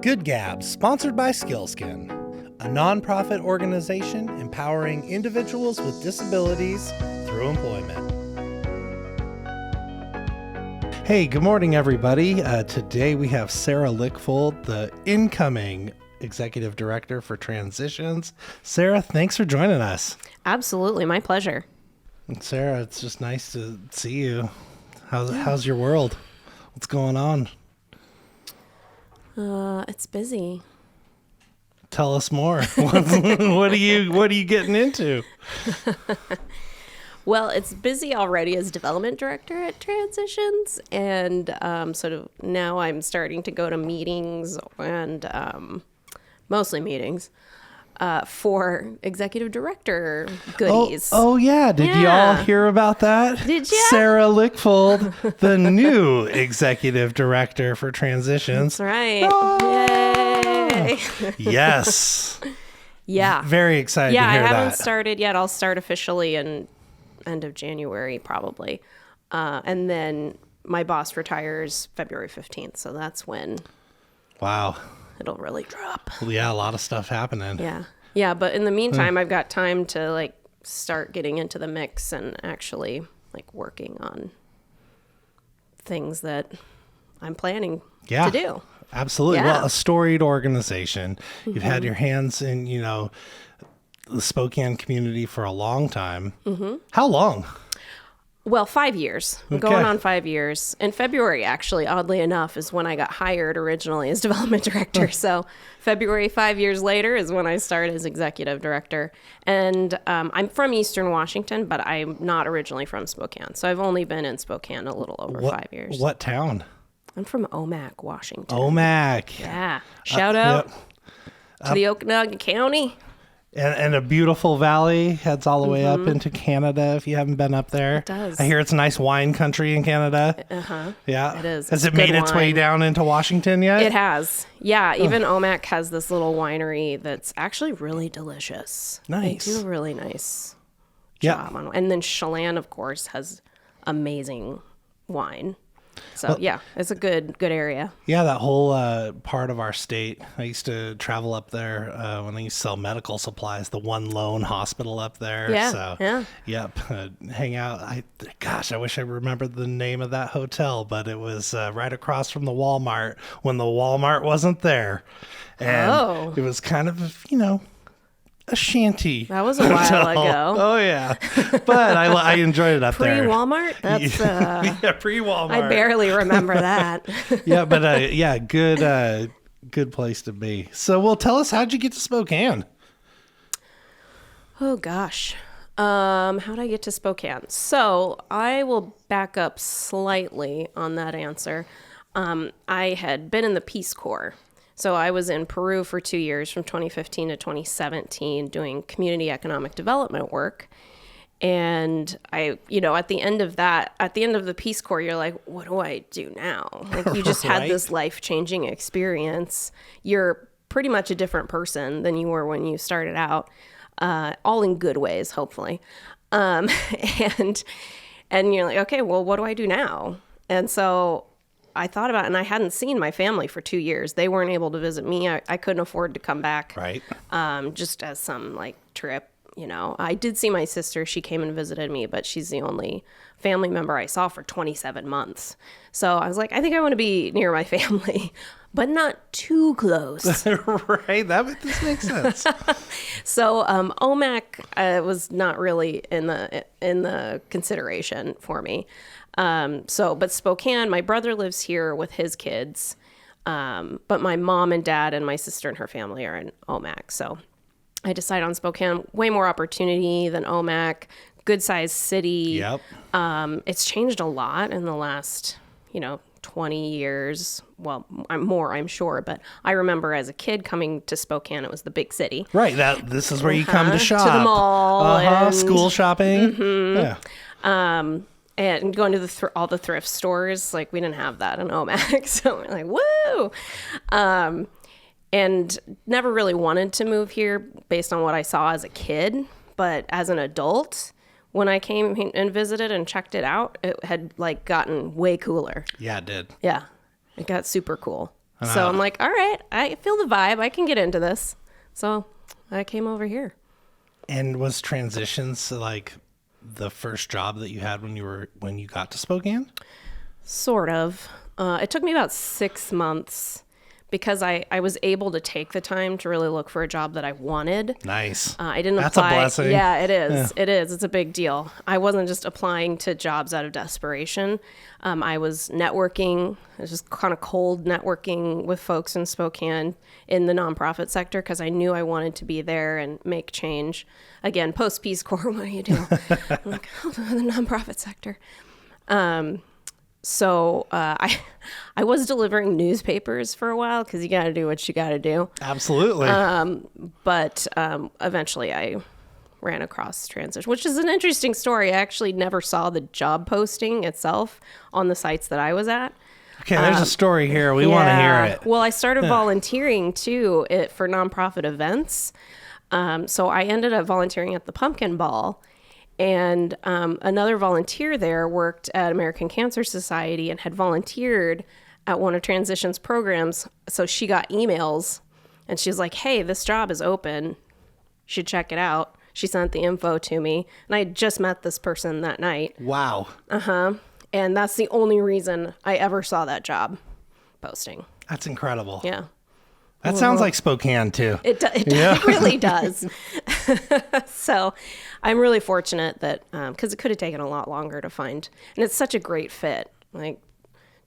Good Gabs, sponsored by Skillskin, a nonprofit organization empowering individuals with disabilities through employment. Hey, good morning, everybody. Today we have Sarah Lickfold, the incoming Executive Director for Transitions. Sarah, thanks for joining us. Absolutely, my pleasure. And Sarah, it's just nice to see you. How's your world? What's going on? It's busy. Tell us more. What are you getting into? Well, it's busy already as development director at Transitions, and sort of now I'm starting to go to meetings and mostly meetings for executive director goodies. Oh yeah. Did you all hear about that? Did you? Sarah Lickfold, the new executive director for Transitions. That's right. Oh! Yay. Yes. Yeah. Very excited to hear I haven't that. started yet. I'll start officially in end of January probably. And then my boss retires February 15th. So that's when Wow. it'll really drop. Well, yeah, a lot of stuff happening. Yeah. Yeah. But in the meantime, I've got time to start getting into the mix and actually working on things that I'm planning to do. Absolutely. Yeah. Well, a storied organization. You've had your hands in, the Spokane community for a long time. Mm-hmm. How long? Well, 5 years. I'm going on 5 years. In February, actually, oddly enough, is when I got hired originally as development director. So February, 5 years later, is when I started as executive director. And I'm from Eastern Washington, but I'm not originally from Spokane. So I've only been in Spokane a little over 5 years. What town? I'm from Omak, Washington. Omak. Yeah. Shout out to the Okanagan County. And a beautiful valley heads all the way up into Canada if you haven't been up there. It does. I hear it's a nice wine country in Canada. Uh-huh. Yeah. It is. Has It's it made good its way wine. down into Washington yet? It has. Yeah. Even Omak has this little winery that's actually really delicious. Nice. They do a really nice Yeah. job on. And then Chelan, of course, has amazing wine. So it's a good area. Yeah, that whole part of our state. I used to travel up there when I used to sell medical supplies. The One Lone Hospital up there. Yeah, So, yeah. Yep. Hang out. I wish I remembered the name of that hotel, but it was right across from the Walmart when the Walmart wasn't there, and it was kind of a shanty. That was a while hotel. ago. Oh yeah, but I enjoyed it up there. Pre-Walmart? That's Yeah, pre-Walmart. I barely remember that. Yeah, but good place to be. So, well, tell us, how'd you get to Spokane? Oh gosh. How'd I get to Spokane? So I will back up slightly on that answer. I had been in the Peace Corps. So I was in Peru for 2 years from 2015 to 2017 doing community economic development work. And I, at the end of the Peace Corps, you're like, what do I do now? You just had this life-changing experience. You're pretty much a different person than you were when you started out, all in good ways, hopefully. And you're like, okay, well, what do I do now? And so I thought about it, and I hadn't seen my family for 2 years. They weren't able to visit me. I couldn't afford to come back. Right. Just as some trip, I did see my sister. She came and visited me, but she's the only family member I saw for 27 months. So I was like, I think I want to be near my family, but not too close. Right. This makes sense. So Omak was not really in the consideration for me. But Spokane, my brother lives here with his kids. But my mom and dad and my sister and her family are in Omak. So I decided on Spokane, way more opportunity than Omak, good sized city. Yep. It's changed a lot in the last, 20 years. Well, I'm sure, but I remember as a kid coming to Spokane, it was the big city. Right. This is where you come to shop. To the mall. And school shopping. Yeah. And going to all the thrift stores, we didn't have that in Omak. So we're like, woo! And never really wanted to move here based on what I saw as a kid. But as an adult, when I came and visited and checked it out, it had like gotten way cooler. Yeah, it did. Yeah. It got super cool. So I'm like, all right, I feel the vibe. I can get into this. So I came over here. And was transitions like the first job that you had when you got to Spokane? Sort of. It took me about 6 months because I was able to take the time to really look for a job that I wanted. Nice. I didn't That's apply. a blessing. Yeah, it is. Yeah. It is. It's a big deal. I wasn't just applying to jobs out of desperation. I was networking. It was just kind of cold networking with folks in Spokane in the nonprofit sector because I knew I wanted to be there and make change. Again, post Peace Corps, what do you do? I'm like, oh, the nonprofit sector. So I was delivering newspapers for a while because you got to do what you got to do. Absolutely. But eventually I ran across transition, which is an interesting story. I actually never saw the job posting itself on the sites that I was at. Okay, there's a story here. We want to hear it. Well, I started volunteering too for nonprofit events. So I ended up volunteering at the Pumpkin Ball. And another volunteer there worked at American Cancer Society and had volunteered at one of Transition's programs. So she got emails and she's like, hey, this job is open. You should check it out. She sent the info to me. And I had just met this person that night. Wow. And that's the only reason I ever saw that job posting. That's incredible. Yeah. That sounds like Spokane, too. It really does. So I'm really fortunate that, because it could have taken a lot longer to find. And it's such a great fit. Like,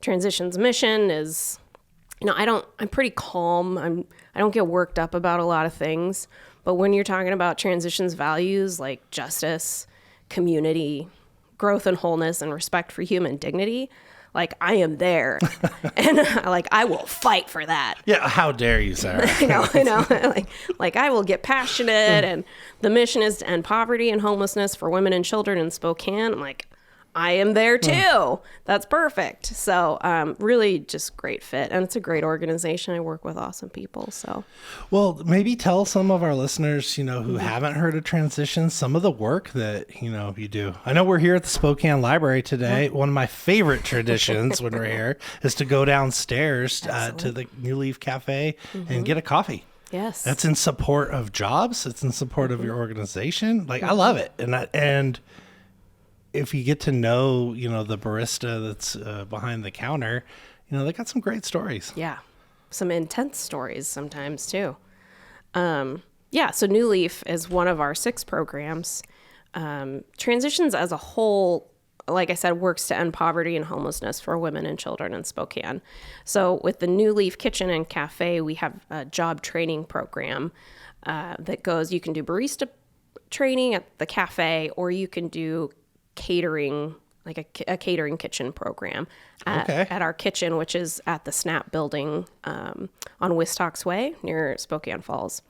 Transition's mission is, I'm pretty calm. I don't get worked up about a lot of things. But when you're talking about Transition's values like justice, community, growth and wholeness, and respect for human dignity, like, I am there. And I will fight for that. Yeah, how dare you, Sarah? I know. Like I will get passionate. And the mission is to end poverty and homelessness for women and children in Spokane. I'm like, I am there too. That's perfect. So really just great fit. And it's a great organization. I work with awesome people. So, well, maybe tell some of our listeners, who haven't heard of Transition, some of the work that, you do. I know we're here at the Spokane Library today. One of my favorite traditions when we're here is to go downstairs to the New Leaf Cafe and get a coffee. Yes. That's in support of jobs. It's in support of your organization. Like, I love it. And if you get to know, the barista that's behind the counter, they got some great stories. Yeah. Some intense stories sometimes too. So New Leaf is one of our 6 programs. Transitions as a whole, like I said, works to end poverty and homelessness for women and children in Spokane. So with the New Leaf Kitchen and Cafe, we have a job training program that goes, you can do barista training at the cafe, or you can do catering, like a catering kitchen program at our kitchen, which is at the Snap building on Wistox Way near Spokane Falls.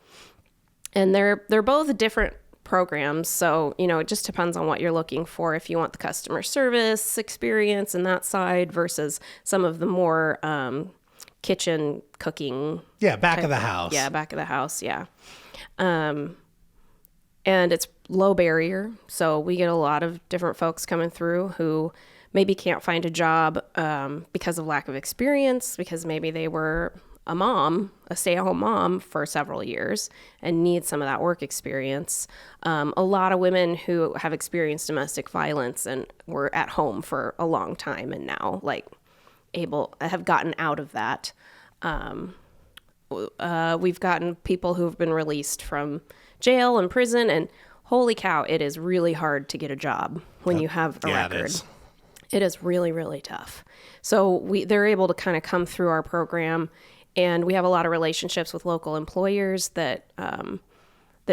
And they're both different programs. So, it just depends on what you're looking for. If you want the customer service experience and that side versus some of the more kitchen cooking. Yeah, back of the house. Yeah, back of the house. Yeah. And it's low barrier. So we get a lot of different folks coming through who maybe can't find a job because of lack of experience, because maybe they were a stay-at-home mom for several years and need some of that work experience. A lot of women who have experienced domestic violence and were at home for a long time and now have gotten out of that. We've gotten people who've been released from jail and prison, and holy cow, it is really hard to get a job when you have a record. It is really, really tough. So they're able to kind of come through our program, and we have a lot of relationships with local employers that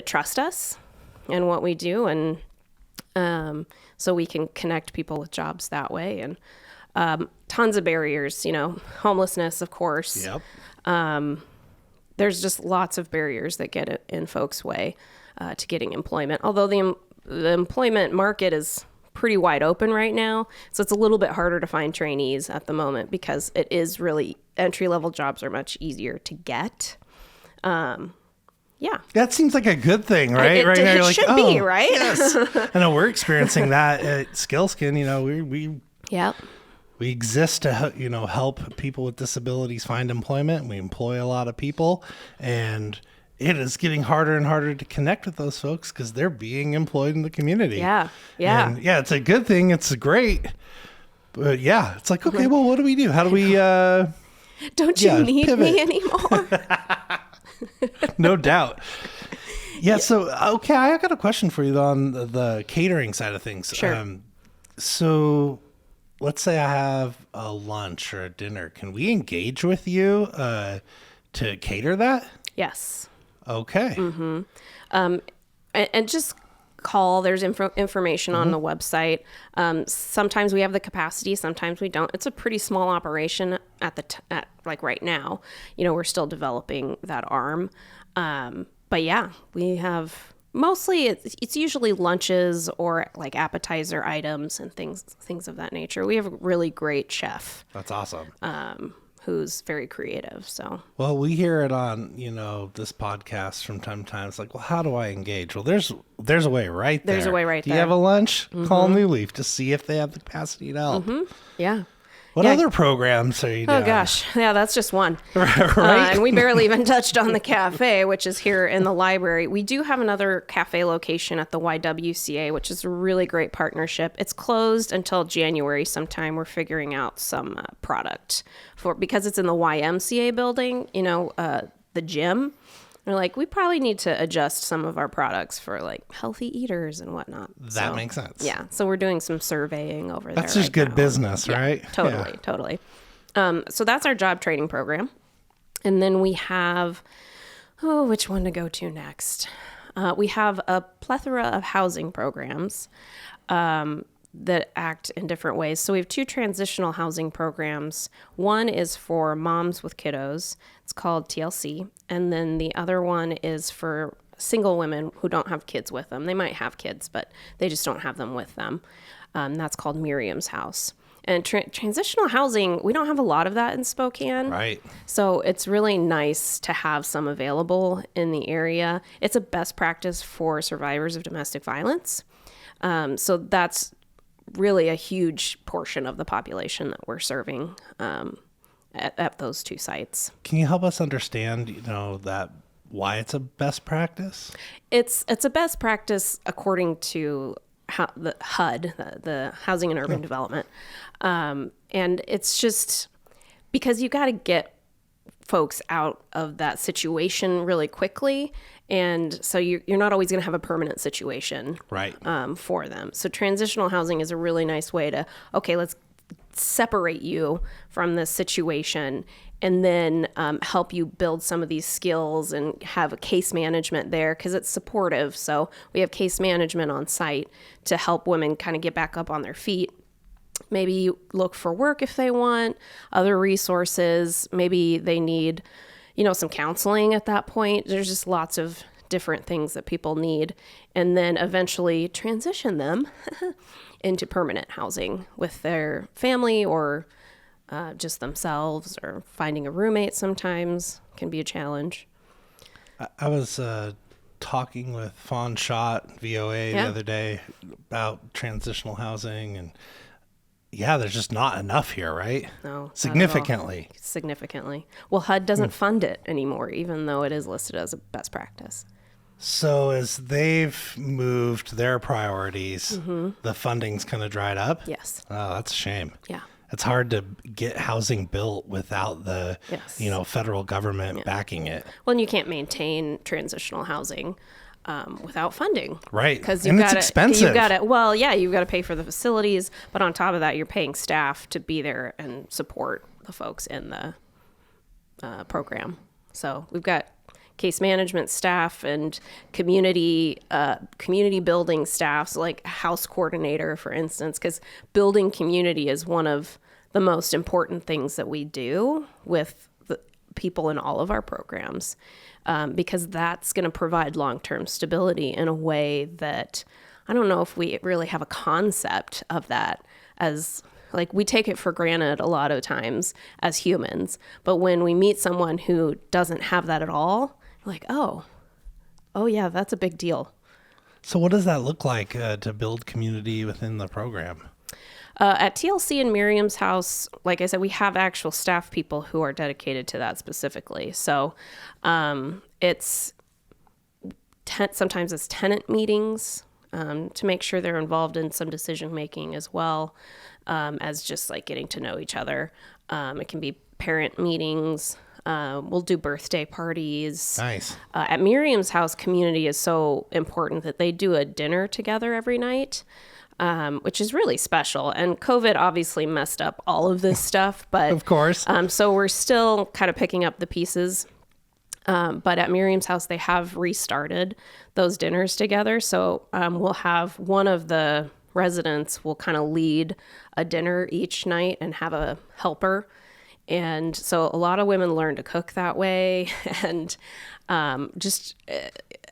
trust us and what we do, and so we can connect people with jobs that way. And tons of barriers, homelessness, of course. Yep. There's just lots of barriers that get in folks' way to getting employment. Although the employment market is pretty wide open right now, so it's a little bit harder to find trainees at the moment because it is really entry-level jobs are much easier to get. That seems like a good thing, right? It should be, right? Yes. I know we're experiencing that at Skillskin. We Yep. We exist to, help people with disabilities find employment. We employ a lot of people, and it is getting harder and harder to connect with those folks because they're being employed in the community. Yeah. And it's a good thing. It's great. But yeah, it's like, okay, well, what do we do? How do we, don't you need pivot me anymore? No doubt. Yeah. So, okay. I got a question for you though, on the catering side of things. Sure. So let's say I have a lunch or a dinner. Can we engage with you to cater that? Yes. Okay. Mm-hmm. And just call. There's information on the website. Sometimes we have the capacity, sometimes we don't. It's a pretty small operation at like right now. We're still developing that arm. But yeah, we have mostly it's usually lunches or like appetizer items and things of that nature. We have a really great chef. That's awesome. Who's very creative. So, well, we hear it on, this podcast from time to time. It's like, well, how do I engage? Well, there's a way right there. There's a way right there. Do you have a lunch? Call New Leaf to see if they have the capacity to help. Yeah. What other programs are you doing? Oh gosh. Yeah, that's just one. Right. And we barely even touched on the cafe, which is here in the library. We do have another cafe location at the YWCA, which is a really great partnership. It's closed until January sometime. We're figuring out some product because it's in the YMCA building, the gym. We're like, we probably need to adjust some of our products for like healthy eaters and whatnot. That makes sense. Yeah. So we're doing some surveying over there. That's just good business, right? Totally. So that's our job training program. And then we have, which one to go to next? We have a plethora of housing programs that act in different ways. So we have 2 transitional housing programs. One is for moms with kiddos. It's called TLC. And then the other one is for single women who don't have kids with them. They might have kids, but they just don't have them with them. That's called Miriam's House. And transitional housing, we don't have a lot of that in Spokane. Right. So it's really nice to have some available in the area. It's a best practice for survivors of domestic violence. So that's really a huge portion of the population that we're serving at those 2 sites. Can you help us understand, that why it's a best practice? It's a best practice according to the HUD, the Housing and Urban Development. And it's just because you got to get folks out of that situation really quickly. And so you're not always going to have a permanent situation right. For them. So transitional housing is a really nice way to, okay, let's separate you from this situation and then help you build some of these skills and have a case management there because it's supportive. So we have case management on site to help women kind of get back up on their feet. Maybe look for work if they want, other resources. Maybe they need, some counseling at that point. There's just lots of different things that people need. And then eventually transition them into permanent housing with their family or just themselves, or finding a roommate sometimes can be a challenge. I was talking with Fawn Schott, VOA, the other day about transitional housing, and there's just not enough here, right? No. Significantly. Well, HUD doesn't fund it anymore, even though it is listed as a best practice. So as they've moved their priorities, the funding's kind of dried up? Yes. Oh, that's a shame. Yeah. It's hard to get housing built without the, federal government backing it. Well, and you can't maintain transitional housing without funding. Right. Because it's expensive. You've got to pay for the facilities, but on top of that, you're paying staff to be there and support the folks in the program. So we've got case management staff and community building staff, so like house coordinator, for instance, because building community is one of the most important things that we do with the people in all of our programs, because that's going to provide long-term stability in a way that I don't know if we really have a concept of that as like we take it for granted a lot of times as humans. But when we meet someone who doesn't have that at all, like, oh yeah, that's a big deal. So what does that look like to build community within the program? At TLC and Miriam's house, like I said, we have actual staff people who are dedicated to that specifically. So it's sometimes it's tenant meetings to make sure they're involved in some decision making as well as just like getting to know each other. It can be parent meetings. We'll do birthday parties. Nice. At Miriam's house, community is so important that they do a dinner together every night, which is really special. And COVID obviously messed up all of this stuff, but of course. So we're still kind of picking up the pieces. But at Miriam's house, they have restarted those dinners together. So we'll have one of the residents will kind of lead a dinner each night and have a helper. And so a lot of women learn to cook that way and just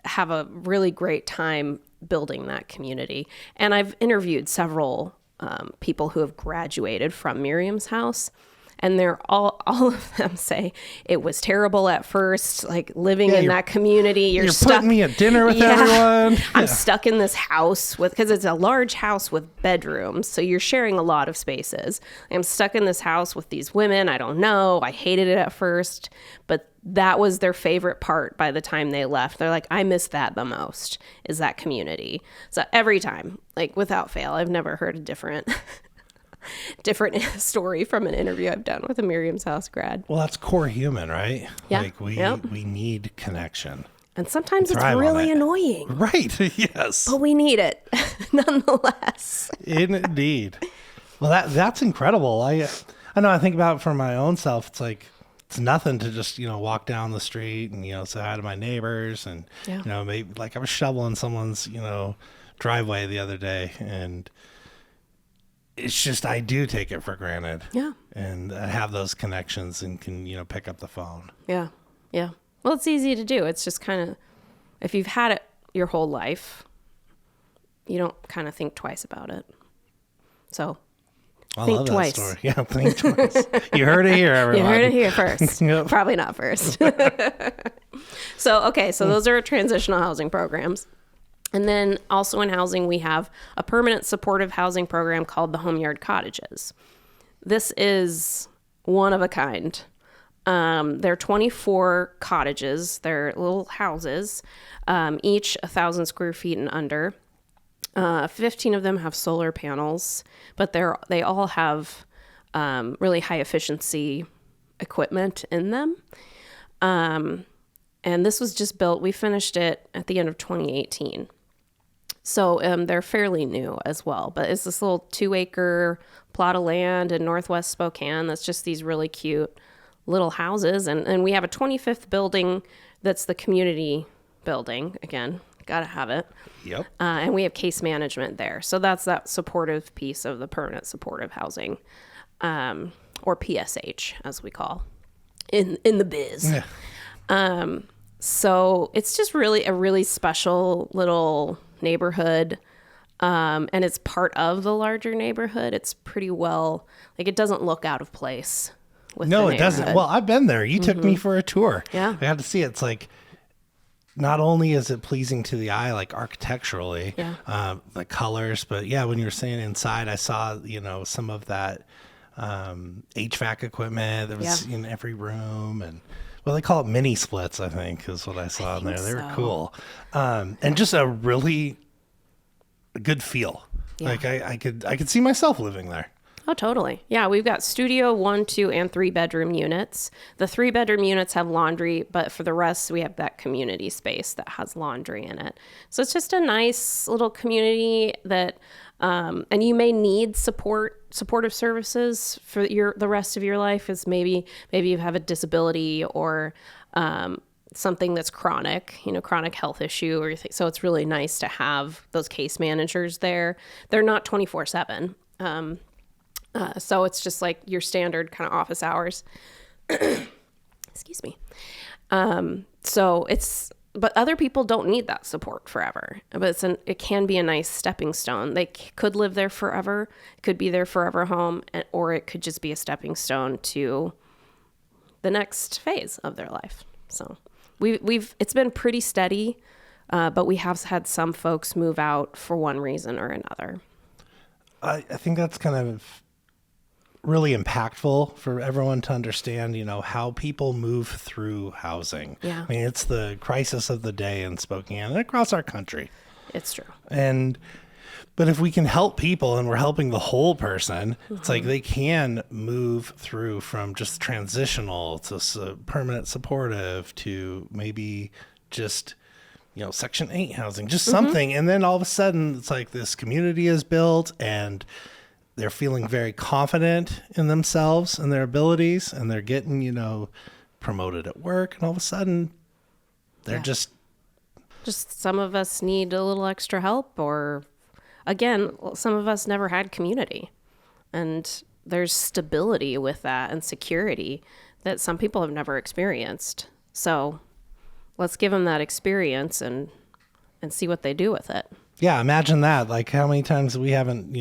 have a really great time building that community. And I've interviewed several people who have graduated from Miriam's house. And they're all of them say it was terrible at first, like living in that community. You're stuck. Putting me at dinner with everyone. I'm stuck in this house because it's a large house with bedrooms. So you're sharing a lot of spaces. I'm stuck in this house with these women. I don't know. I hated it at first, but that was their favorite part by the time they left. They're like, I miss that the most, is that community. So every time, like without fail, I've never heard a different story from an interview I've done with a Miriam's house grad. Well, that's core human, right? Yeah. Like we need connection. And sometimes it's really annoying. Right. Yes. But we need it nonetheless. Indeed. Well, that's incredible. I know I think about it for my own self. It's like, it's nothing to just, walk down the street and, say hi to my neighbors and, maybe like I was shoveling someone's, driveway the other day and it's just, I do take it for granted. Yeah. And I have those connections and can, pick up the phone. Yeah. Yeah. Well, it's easy to do. It's just kind of, if you've had it your whole life, you don't kind of think twice about it. So think twice. That story. Yeah, think twice. You heard it here, everyone. You heard it here first. Yep. Probably not first. So those are transitional housing programs. And then also in housing, we have a permanent supportive housing program called the Homeyard Cottages. This is one of a kind. They're 24 cottages. They're little houses, each 1,000 square feet and under. 15 of them have solar panels, but they all have really high efficiency equipment in them. And this was just built. We finished it at the end of 2018. So they're fairly new as well, but it's this little 2-acre plot of land in northwest Spokane that's just these really cute little houses. And we have a 25th building that's the community building. Again, got to have it. Yep. And we have case management there. So that's that supportive piece of the permanent supportive housing, or PSH, as we call in the biz. Yeah. So it's just really a really special little neighborhood. And it's part of the larger neighborhood. It's pretty well, like it doesn't look out of place with the it doesn't. Well, I've been there. You took me for a tour. Yeah. I had to see it. It's like, not only is it pleasing to the eye, like architecturally, the colors, but when you were saying inside, I saw, some of that HVAC equipment that was in every room, and they call it mini splits, I think is what I saw in there. They were cool. And just a really good feel. Yeah. Like I could see myself living there. Oh, totally. Yeah, we've got studio 1, 2, and 3 bedroom units. The 3-bedroom units have laundry, but for the rest, we have that community space that has laundry in it. So it's just a nice little community that, and you may need supportive services for the rest of your life. Is maybe you have a disability or something that's chronic, chronic health issue, or so it's really nice to have those case managers there. They're not 24/7. So it's just like your standard kind of office hours. Excuse me. But other people don't need that support forever. But it can be a nice stepping stone. They could live there forever. It could be their forever home, or it could just be a stepping stone to the next phase of their life. So it's been pretty steady, but we have had some folks move out for one reason or another. I think that's kind of really impactful for everyone to understand, how people move through housing. Yeah. I mean, it's the crisis of the day in Spokane and across our country. It's true. But if we can help people and we're helping the whole person, it's like they can move through from just transitional to permanent supportive to maybe just, Section 8 housing, just something. And then all of a sudden it's like this community is built and they're feeling very confident in themselves and their abilities, and they're getting, promoted at work. And all of a sudden they're just some of us need a little extra help, or again, some of us never had community, and there's stability with that and security that some people have never experienced. So let's give them that experience and see what they do with it. Yeah. Imagine that. Like how many times we haven't,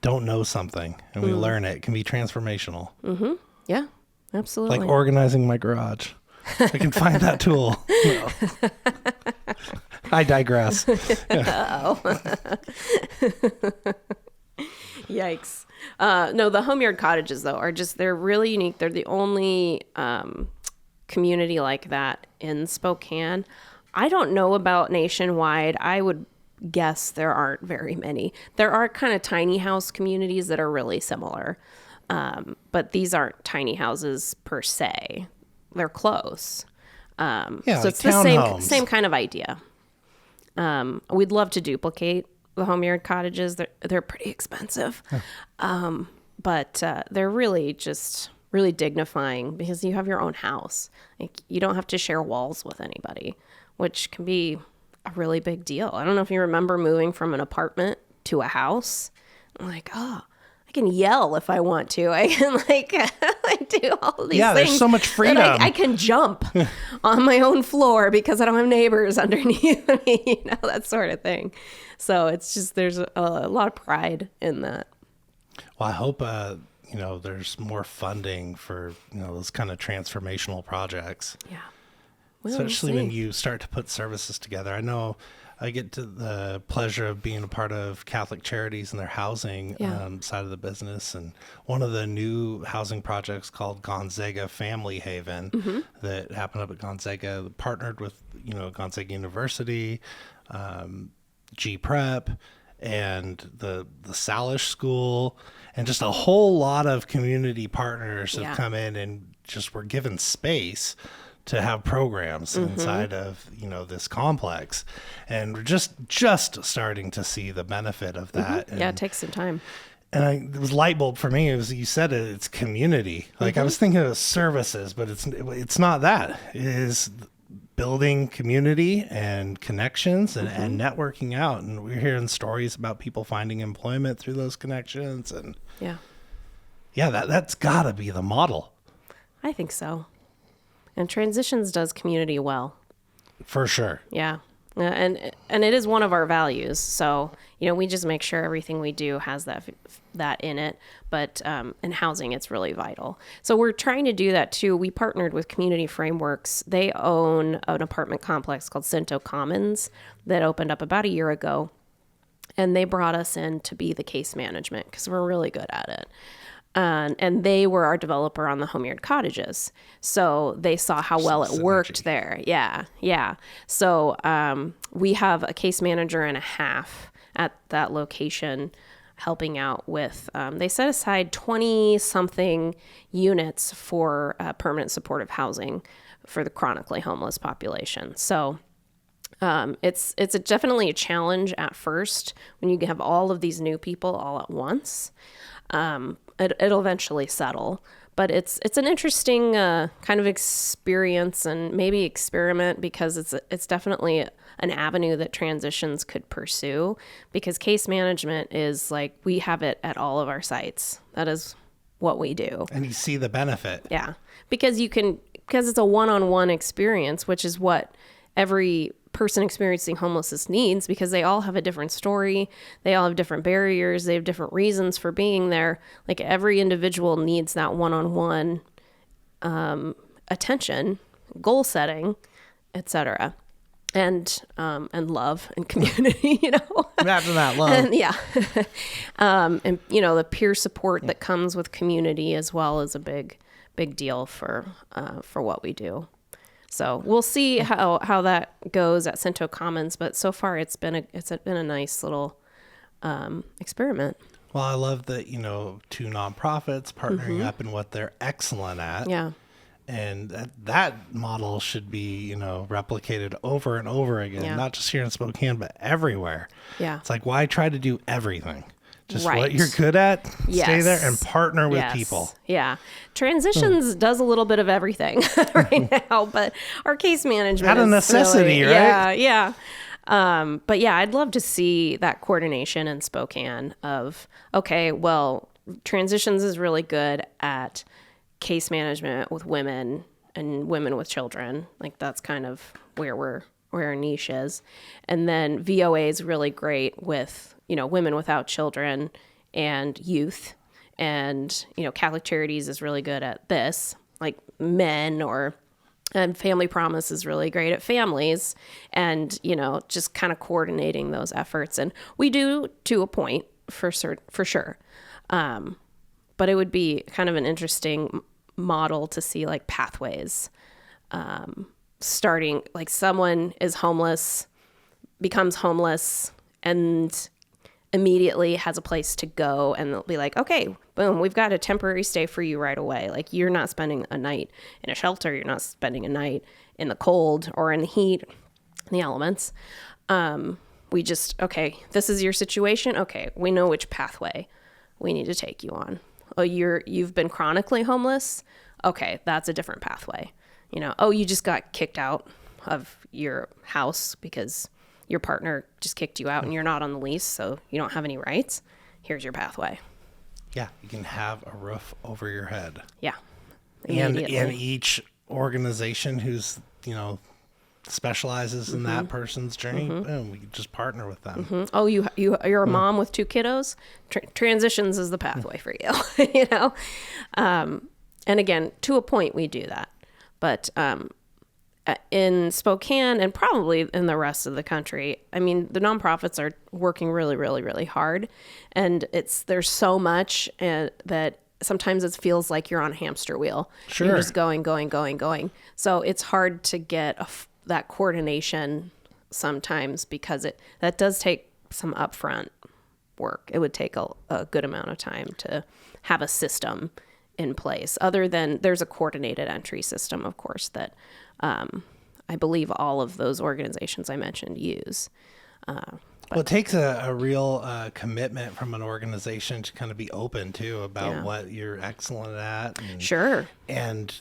don't know something and we learn it. It can be transformational. Yeah, absolutely. Like organizing my garage. I can find that tool. No. I digress. Uh-oh. Yikes. No, the homeyard cottages, though, they're really unique. They're the only community like that in Spokane. I don't know about nationwide. I would guess there aren't very many. There are kind of tiny house communities that are really similar, but these aren't tiny houses per se. They're close. So like it's the townhomes. same kind of idea. We'd love to duplicate the homeyard cottages. They're pretty expensive, but they're really dignifying because you have your own house. Like, you don't have to share walls with anybody, which can be a really big deal. I don't know if you remember moving from an apartment to a house. I'm like, oh, I can yell if I want to. I can do all these things. Yeah, there's so much freedom. I can jump on my own floor because I don't have neighbors underneath me, that sort of thing. So it's just, there's a lot of pride in that. Well, I hope, there's more funding for, those kind of transformational projects. Yeah. Well, especially when you start to put services together. I know I get to the pleasure of being a part of Catholic Charities and their housing side of the business. And one of the new housing projects called Gonzaga Family Haven that happened up at Gonzaga, partnered with, Gonzaga University, G Prep, and the Salish School, and just a whole lot of community partners have come in and just were given space to have programs inside of, this complex. And we're just starting to see the benefit of that. Yeah, it takes some time. And it was light bulb for me. It was, you said it's community. Like I was thinking of services, but it's not that. It is building community and connections and networking out. And we're hearing stories about people finding employment through those connections. And that's gotta be the model. I think so. And Transitions does community well. For sure. Yeah. And it is one of our values. So, we just make sure everything we do has that in it. But in housing, it's really vital. So we're trying to do that too. We partnered with Community Frameworks. They own an apartment complex called Cinto Commons that opened up about a year ago. And they brought us in to be the case management because we're really good at it. And they were our developer on the homeyard cottages. So they saw how well it worked there. Yeah. So we have a case manager and a half at that location helping out with, they set aside 20-something units for permanent supportive housing for the chronically homeless population. So it's definitely a challenge at first when you have all of these new people all at once. It'll eventually settle, but it's an interesting kind of experience and maybe experiment because it's definitely an avenue that Transitions could pursue because case management is like we have it at all of our sites. That is what we do. And you see the benefit. Yeah, because it's a one-on-one experience, which is what every person experiencing homelessness needs because they all have a different story. They all have different barriers. They have different reasons for being there. Like every individual needs that one-on-one attention, goal setting, etc. and love and community, Imagine that love. And and the peer support that comes with community as well is a big deal for what we do. So we'll see how that goes at Cento Commons, but so far it's been a nice little experiment. Well, I love that, two nonprofits partnering up in what they're excellent at. Yeah. And that model should be, replicated over and over again, not just here in Spokane, but everywhere. Yeah. It's like, why try to do everything? Just right. what you're good at, stay there and partner with people. Yeah. Transitions does a little bit of everything right now, but our case management out of necessity, really, right? Yeah. But yeah, I'd love to see that coordination in Spokane of, okay, well, Transitions is really good at case management with women and women with children. Like that's kind of where our niche is. And then VOA is really great with, women without children and youth. And, Catholic Charities is really good at this, like men and Family Promise is really great at families and, just kind of coordinating those efforts. And we do to a point for sure. But it would be kind of an interesting model to see like pathways, starting like someone is homeless, becomes homeless and immediately has a place to go, and they'll be like, okay, boom, we've got a temporary stay for you right away. Like you're not spending a night in a shelter. You're not spending a night in the cold or in the heat, the elements. Okay, this is your situation. Okay. We know which pathway we need to take you on. Oh, you've been chronically homeless. Okay. That's a different pathway. You just got kicked out of your house because your partner just kicked you out and you're not on the lease, so you don't have any rights. Here's your pathway. Yeah, you can have a roof over your head. Yeah. And each organization who's, specializes in that person's journey, boom, we can just partner with them. Oh, you're a mom with two kiddos? Transitions is the pathway for you, And again, to a point, we do that. But in Spokane and probably in the rest of the country, I mean, the nonprofits are working really, really, really hard. And there's so much that sometimes it feels like you're on a hamster wheel. Sure. You're just going. So it's hard to get that coordination sometimes because that does take some upfront work. It would take a good amount of time to have a system in place, other than there's a coordinated entry system, of course, that I believe all of those organizations I mentioned use. Well, it takes a real commitment from an organization to kind of be open too about what you're excellent at. Sure. And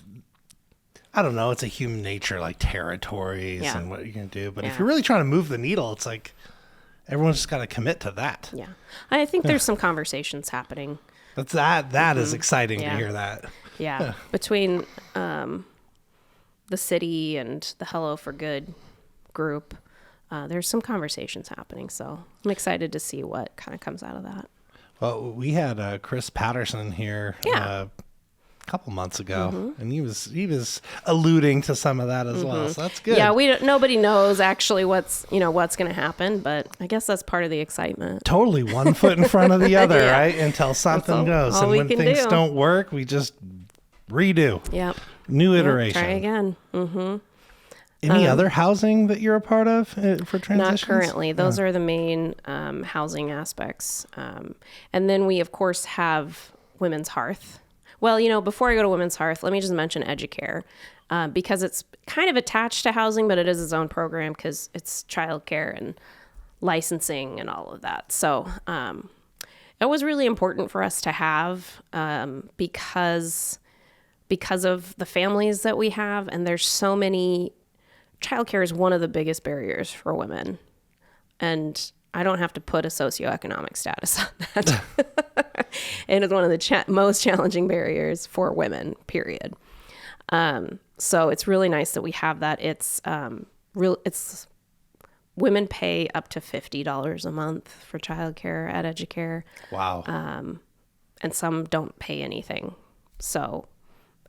I don't know, it's a human nature, like territories and what you're going to do. But if you're really trying to move the needle, it's like everyone's just got to commit to that. Yeah. I think there's some conversations happening. That is exciting to hear that. Yeah. Between the city and the Hello for Good group, there's some conversations happening. So I'm excited to see what kind of comes out of that. Well, we had Chris Patterson here a couple months ago, and he was alluding to some of that as well. So that's good. Yeah, nobody knows actually what's going to happen, but I guess that's part of the excitement. Totally, one foot in front of the other, right? Until something goes, and when things don't work, we just redo. Yep. New iteration. Try again. Any other housing that you're a part of for transitions? Not currently. Those are the main housing aspects. And then we, of course, have Women's Hearth. Well, before I go to Women's Hearth, let me just mention Educare, because it's kind of attached to housing, but it is its own program because it's childcare and licensing and all of that. So it was really important for us to have because of the families that we have, and there's so many. Childcare is one of the biggest barriers for women, and I don't have to put a socioeconomic status on that. And it's one of the most challenging barriers for women, period. So it's really nice that we have that. It's women pay up to $50 a month for childcare at Educare. Wow. And some don't pay anything. So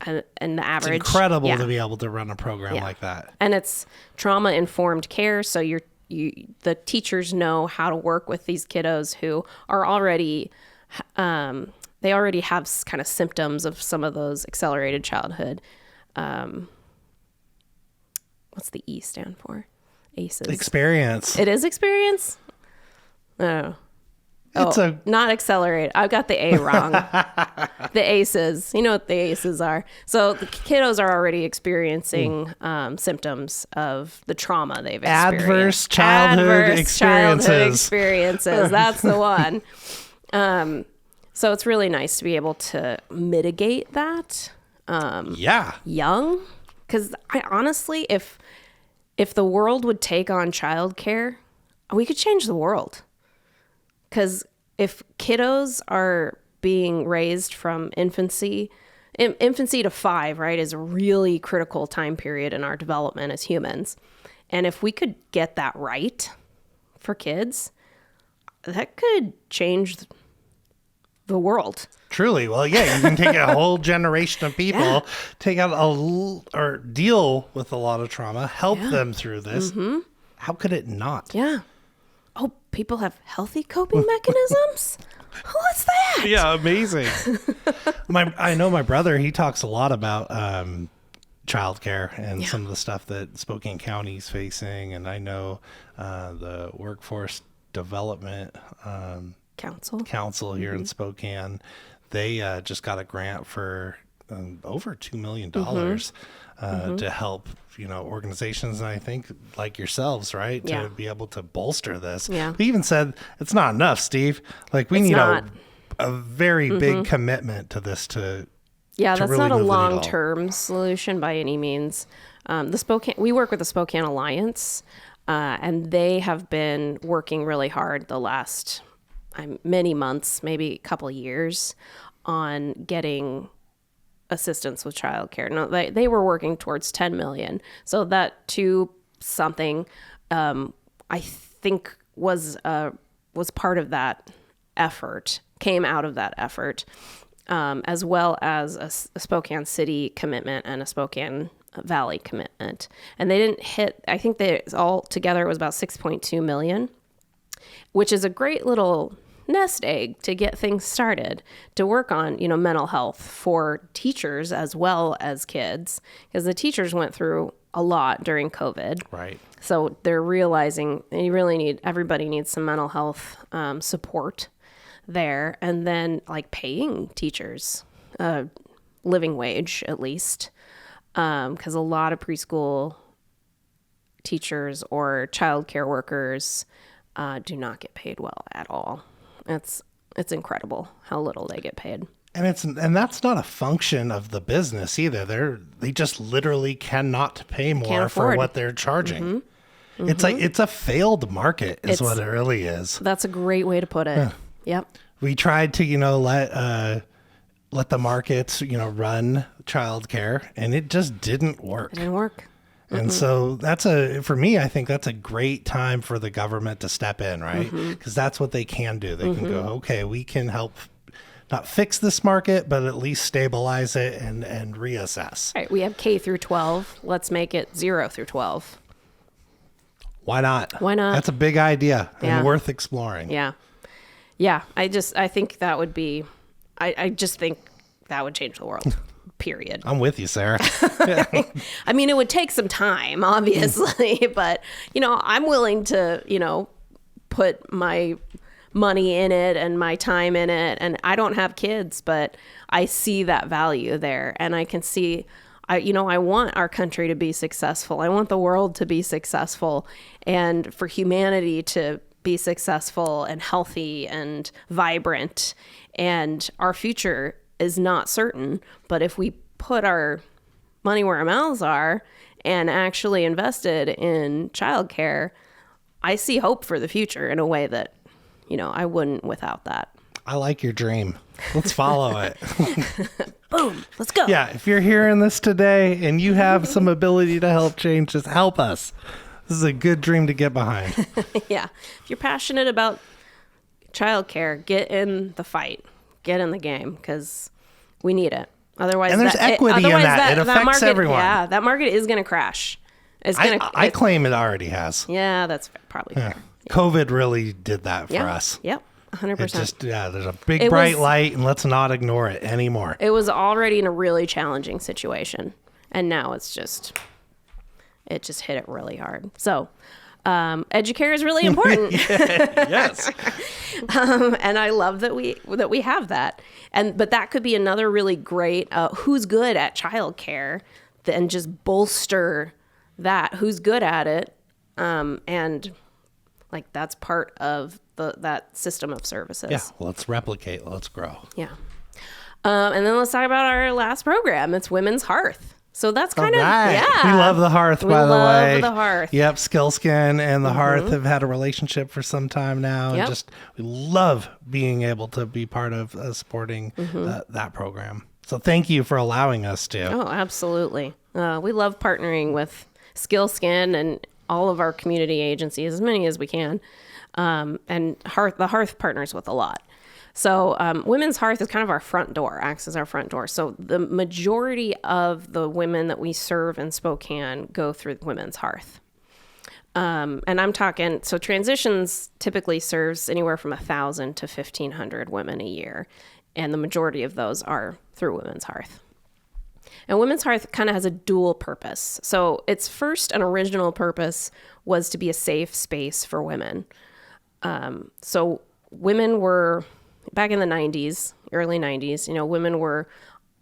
and the average. It's incredible to be able to run a program like that. And it's trauma-informed care, so the teachers know how to work with these kiddos who are already, they already have kind of symptoms of some of those accelerated childhood. What's the E stand for? ACEs. Experience. It is experience? Oh. It's not accelerate. I got the A wrong. The ACEs. You know what the ACEs are. So the kiddos are already experiencing symptoms of the trauma they've experienced. Adverse childhood experiences. That's the one. So it's really nice to be able to mitigate that. Young. Because honestly, if the world would take on childcare, we could change the world. Because if kiddos are being raised from infancy to 5, right, is a really critical time period in our development as humans. And if we could get that right for kids, that could change the world. Truly. Well, yeah, you can take a whole generation of people, take out or deal with a lot of trauma, help them through this. Mm-hmm. How could it not? Yeah. Oh, people have healthy coping mechanisms? What's that? Yeah, amazing. I know my brother, he talks a lot about childcare and some of the stuff that Spokane County is facing. And I know the Workforce Development Council here in Spokane, they just got a grant for over $2 million to help, organizations, and I think like yourselves, right, to be able to bolster this. Yeah. We even said it's not enough, Steve. Like we need a very big commitment to this that's really not a long-term solution by any means. We work with the Spokane Alliance, and they have been working really hard the last many months, maybe a couple years, on getting assistance with childcare. No, they were working towards 10 million. So that to something, I think was part of that effort, came out of that effort, as well as a Spokane City commitment and a Spokane Valley commitment. And they didn't hit, I think they all together it was about 6.2 million, which is a great little nest egg to get things started, to work on, mental health for teachers as well as kids, because the teachers went through a lot during COVID. Right. So they're realizing everybody needs some mental health support there. And then like paying teachers living wage, at least, because a lot of preschool teachers or childcare workers do not get paid well at all. It's incredible how little they get paid. And that's not a function of the business either. They just literally cannot pay more for what they're charging. Mm-hmm. Mm-hmm. It's like it's a failed market is what it really is. That's a great way to put it. Yep. We tried to, let the markets, run childcare, and it just didn't work. It didn't work. And so for me, I think that's a great time for the government to step in, right? Because that's what they can do. They can go, okay, we can help not fix this market, but at least stabilize it and reassess. Right. We have K through 12. Let's make it 0 through 12. Why not? Why not? That's a big idea and worth exploring. Yeah. Yeah. I think that would be, I just think that would change the world. Period. I'm with you, Sarah. I mean, it would take some time, obviously, but, I'm willing to, put my money in it and my time in it. And I don't have kids, but I see that value there. And I can see, I want our country to be successful. I want the world to be successful and for humanity to be successful and healthy and vibrant. And our future is not certain, but if we put our money where our mouths are and actually invested in childcare, I see hope for the future in a way that, I wouldn't without that. I like your dream. Let's follow it. Boom. Let's go. Yeah. If you're hearing this today and you have some ability to help change this, help us. This is a good dream to get behind. Yeah. If you're passionate about childcare, get in the fight. Get in the game because we need it. Otherwise, and there's equity in that. It affects market, everyone. Yeah, that market is going to crash. I claim it already has. Yeah, that's probably fair. Yeah. COVID really did that for us. Yep, 100%. There's a big bright light, and let's not ignore it anymore. It was already in a really challenging situation, and now it just hit it really hard. So, educare is really important. Yes. And I love that we have that. But that could be another really great who's good at childcare, and just bolster that who's good at it, and like that's part of that system of services. Yeah, let's replicate, let's grow. Yeah. And then let's talk about our last program. It's Women's Hearth. So that's kind of, We love the Hearth, by the way. We love the Hearth. Yep, Skillskin and the Hearth have had a relationship for some time now. Yep. And we love being able to be part of supporting that program. So thank you for allowing us to. Oh, absolutely. We love partnering with Skillskin and all of our community agencies, as many as we can. And the Hearth partners with a lot. So Women's Hearth is kind of our front door, acts as our front door. So the majority of the women that we serve in Spokane go through Women's Hearth. And I'm talking, so Transitions typically serves anywhere from 1,000 to 1,500 women a year. And the majority of those are through Women's Hearth. And Women's Hearth kind of has a dual purpose. So its first and original purpose was to be a safe space for women. So women were, back in the 90s, early 90s, women were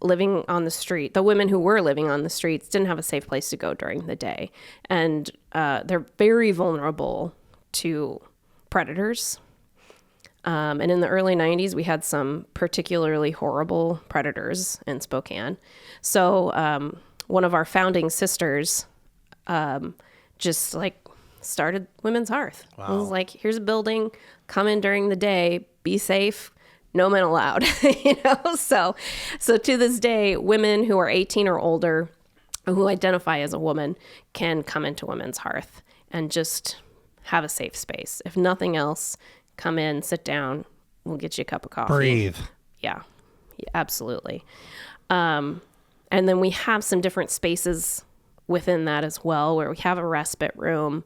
living on the street. The women who were living on the streets didn't have a safe place to go during the day. And they're very vulnerable to predators. And in the early 90s, we had some particularly horrible predators in Spokane. So one of our founding sisters just started Women's Hearth. Wow. It was like, here's a building, come in during the day, be safe, no men allowed. So to this day, women who are 18 or older, who identify as a woman, can come into Women's Hearth and just have a safe space. If nothing else, come in, sit down, we'll get you a cup of coffee. Breathe. Yeah, absolutely. And then we have some different spaces within that as well, where we have a respite room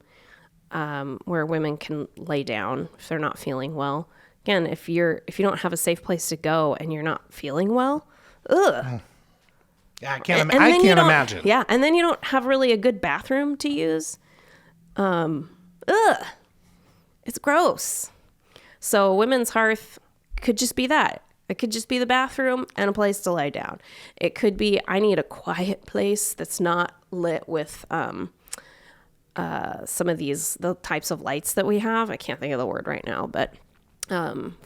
where women can lay down if they're not feeling well. Again, if you don't have a safe place to go and you're not feeling well, ugh. Yeah, I can't imagine. Yeah, and then you don't have really a good bathroom to use. It's gross. So Women's Hearth could just be that. It could just be the bathroom and a place to lie down. It could be, I need a quiet place that's not lit with some of the types of lights that we have. I can't think of the word right now, but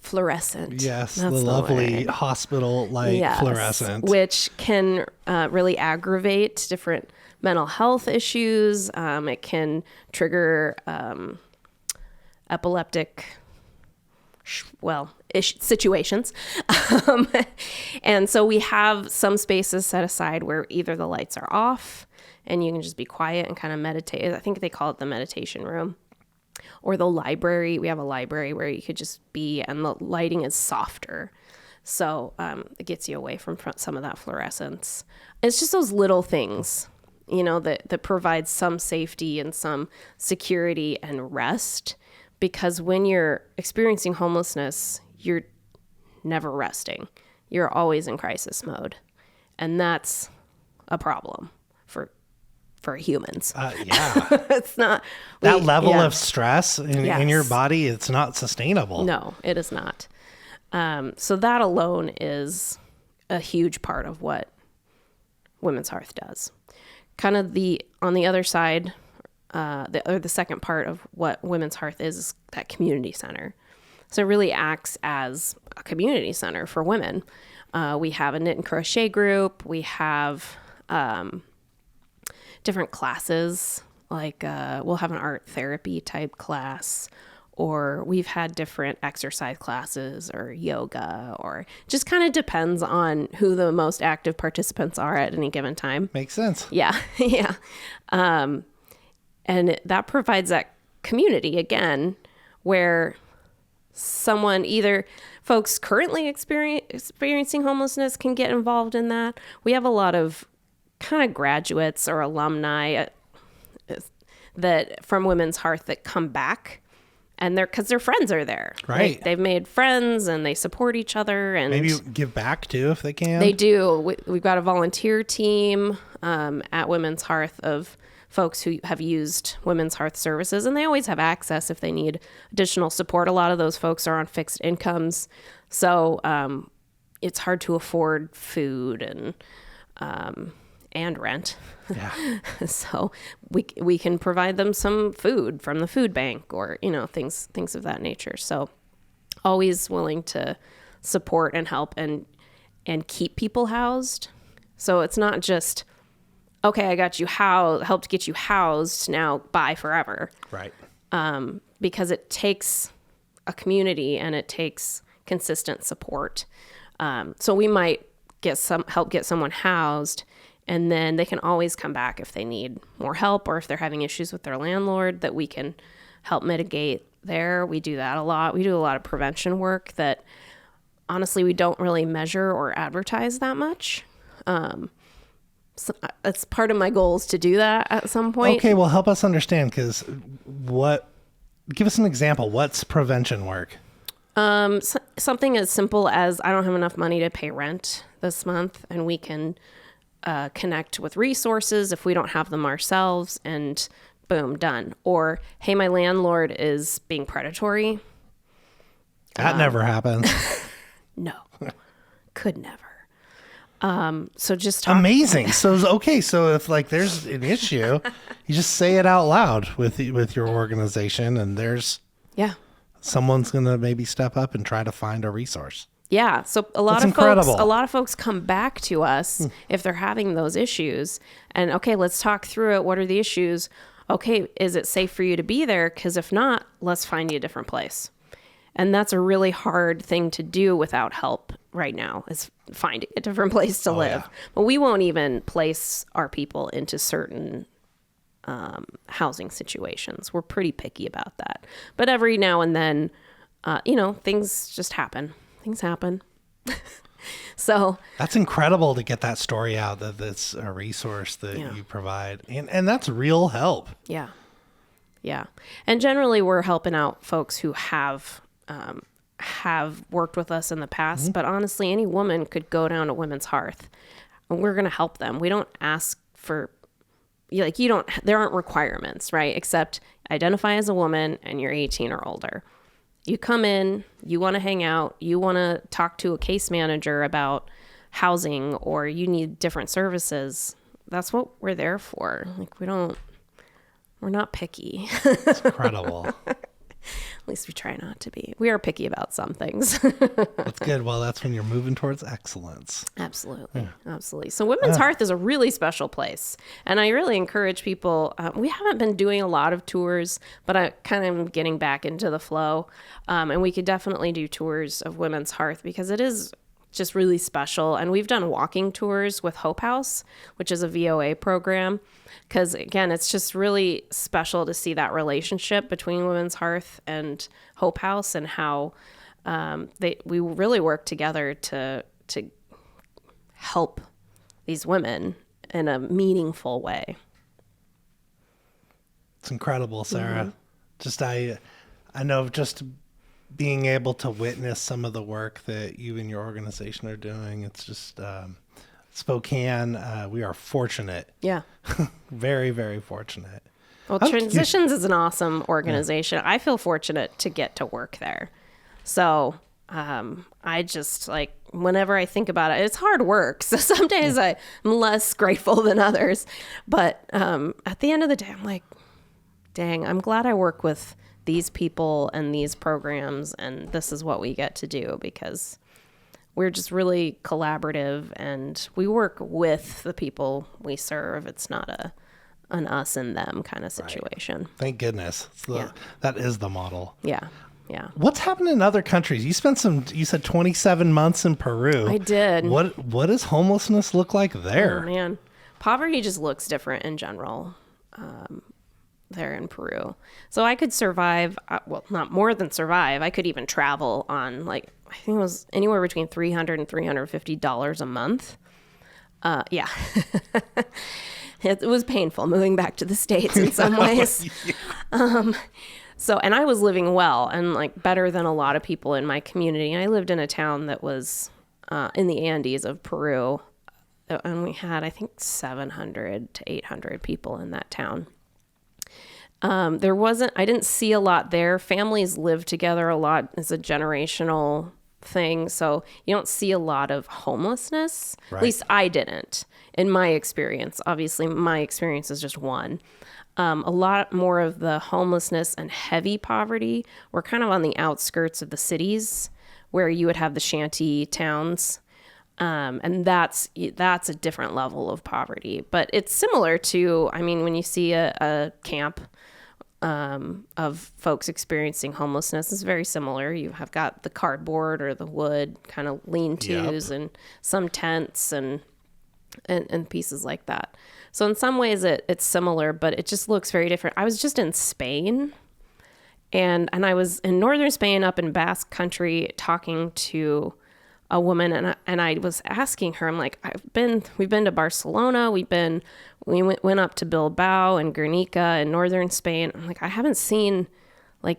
fluorescent. Yes, the lovely hospital light fluorescent. Which can really aggravate different mental health issues. It can trigger epileptic situations. And so we have some spaces set aside where either the lights are off and you can just be quiet and kind of meditate. I think they call it the meditation room. Or the library. We have a library where you could just be, and the lighting is softer. So it gets you away from some of that fluorescence. It's just those little things, that provide some safety and some security and rest. Because when you're experiencing homelessness, you're never resting. You're always in crisis mode. And that's a problem for humans. Yeah. It's not. That level of stress in your body, it's not sustainable. No, it is not. So that alone is a huge part of what Women's Hearth does. Kind of on the other side, the second part of what Women's Hearth is that community center. So it really acts as a community center for women. We have a knit and crochet group. We have different classes, like we'll have an art therapy type class, or we've had different exercise classes or yoga, or just kind of depends on who the most active participants are at any given time. Makes sense. Yeah. Yeah. And that provides that community again, where someone either folks currently experiencing homelessness can get involved in that. We have a lot of kind of graduates or alumni that from Women's Hearth that come back. And because their friends are there. Right. They've made friends and they support each other. And maybe give back too if they can. They do. We've got a volunteer team at Women's Hearth of folks who have used Women's Hearth services, and they always have access if they need additional support. A lot of those folks are on fixed incomes. So it's hard to afford food and rent. Yeah. So we can provide them some food from the food bank or, things of that nature. So always willing to support and help and keep people housed. So it's not just, okay, I got you helped get you housed, now bye forever. Right. Because it takes a community and it takes consistent support. So we might help get someone housed, and then they can always come back if they need more help or if they're having issues with their landlord that we can help mitigate there. We do that a lot. We do a lot of prevention work that honestly we don't really measure or advertise that much. So that's part of my goal is to do that at some point. Okay, well, help us understand, because give us an example. What's prevention work? Something as simple as I don't have enough money to pay rent this month, and we can connect with resources if we don't have them ourselves, and boom, done. Or, hey, my landlord is being predatory. That never happens. No, could never. So just amazing. So if there's an issue, you just say it out loud with your organization, and there's someone's gonna maybe step up and try to find a resource. Yeah. So a lot of folks come back to us if they're having those issues, and okay, let's talk through it. What are the issues? Okay, is it safe for you to be there? Because if not, let's find you a different place. And that's a really hard thing to do without help right now, is finding a different place to live. Yeah. But we won't even place our people into certain housing situations. We're pretty picky about that. But every now and then, things just happen. Things happen. So that's incredible to get that story out, that it's a resource that you provide. And that's real help. Yeah. Yeah. And generally we're helping out folks who have worked with us in the past, but honestly, any woman could go down to Women's Hearth and we're going to help them. We don't ask for, there aren't requirements, right? Except identify as a woman and you're 18 or older. You come in, you want to hang out, you want to talk to a case manager about housing, or you need different services. That's what we're there for. We're not picky. It's incredible. At least we try not to be. We are picky about some things. That's good. Well, that's when you're moving towards excellence. Absolutely. Yeah. Absolutely. So Women's Hearth is a really special place. And I really encourage people. We haven't been doing a lot of tours, but I kind of am getting back into the flow. And we could definitely do tours of Women's Hearth because it is just really special. And we've done walking tours with Hope House, which is a VOA program. Because, again, it's just really special to see that relationship between Women's Hearth and Hope House, and how we really work together to help these women in a meaningful way. It's incredible, Sarah. Mm-hmm. I know just being able to witness some of the work that you and your organization are doing, it's just... Spokane, we are fortunate. Yeah. Very, very fortunate. Well, Transitions is an awesome organization. Yeah. I feel fortunate to get to work there. So I just, whenever I think about it, it's hard work. So some days I'm less grateful than others. But at the end of the day, I'm like, dang, I'm glad I work with these people and these programs, and this is what we get to do, because we're just really collaborative and we work with the people we serve. It's not an us and them kind of situation. Right. Thank goodness. That is the model. Yeah. Yeah. What's happened in other countries? You said 27 months in Peru. I did. What does homelessness look like there? Oh, man. Poverty just looks different in general. there in Peru. So I could survive, well, not more than survive. I could even travel on I think it was anywhere between $300 and $350 a month. Yeah. It was painful moving back to the States in some ways. So, and I was living well and better than a lot of people in my community. And I lived in a town that was in the Andes of Peru. And we had, I think, 700 to 800 people in that town. I didn't see a lot there. Families live together a lot. It's a generational thing. So you don't see a lot of homelessness. Right. At least I didn't in my experience. Obviously, my experience is just one. A lot more of the homelessness and heavy poverty were kind of on the outskirts of the cities where you would have the shanty towns. And that's a different level of poverty. But it's similar to, when you see a camp of folks experiencing homelessness, it's very similar. You have got the cardboard or the wood kind of lean-tos and some tents and pieces like that. So in some ways it's similar, but it just looks very different. I was just in Spain, and I was in northern Spain up in Basque Country talking to a woman, and I was asking her, I'm like, we've been to Barcelona, we went up to Bilbao and Guernica in northern Spain. I'm like, I haven't seen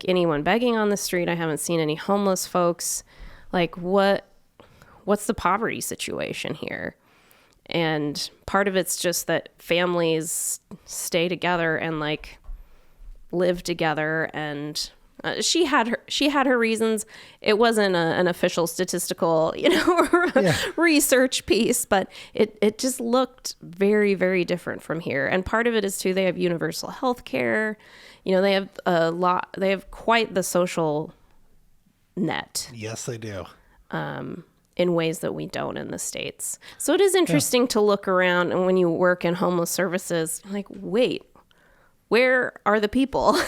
anyone begging on the street. I haven't seen any homeless folks. What's the poverty situation here? And part of it's just that families stay together and live together. And she had her reasons. It wasn't an official statistical, research piece, but it just looked very, very different from here. And part of it is too, they have universal health care. They have quite the social net. Yes, they do. In ways that we don't in the States. So it is interesting to look around, and when you work in homeless services, wait, where are the people?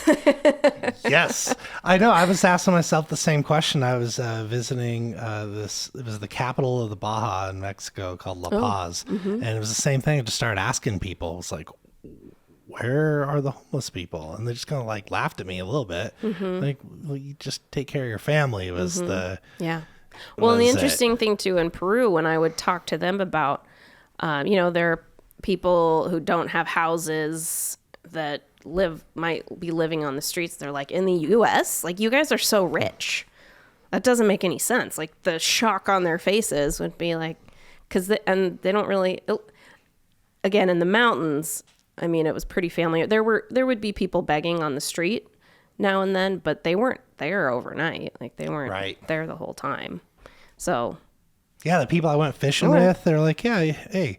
Yes, I know. I was asking myself the same question. I was visiting it was the capital of the Baja in Mexico called La Paz. And it was the same thing. I just started asking people. It was like, where are the homeless people? And they just kind of laughed at me a little bit. Well, you just take care of your family was the... Yeah. Well, and the interesting thing too in Peru, when I would talk to them about, there are people who don't have houses that might be living on the streets. They're in the U.S., you guys are so rich. That doesn't make any sense. The shock on their faces would be because they don't really, again, in the mountains, it was pretty family. There would be people begging on the street now and then, but they weren't there overnight. They weren't there the whole time. So, yeah, the people I went fishing with, they're like, yeah, hey,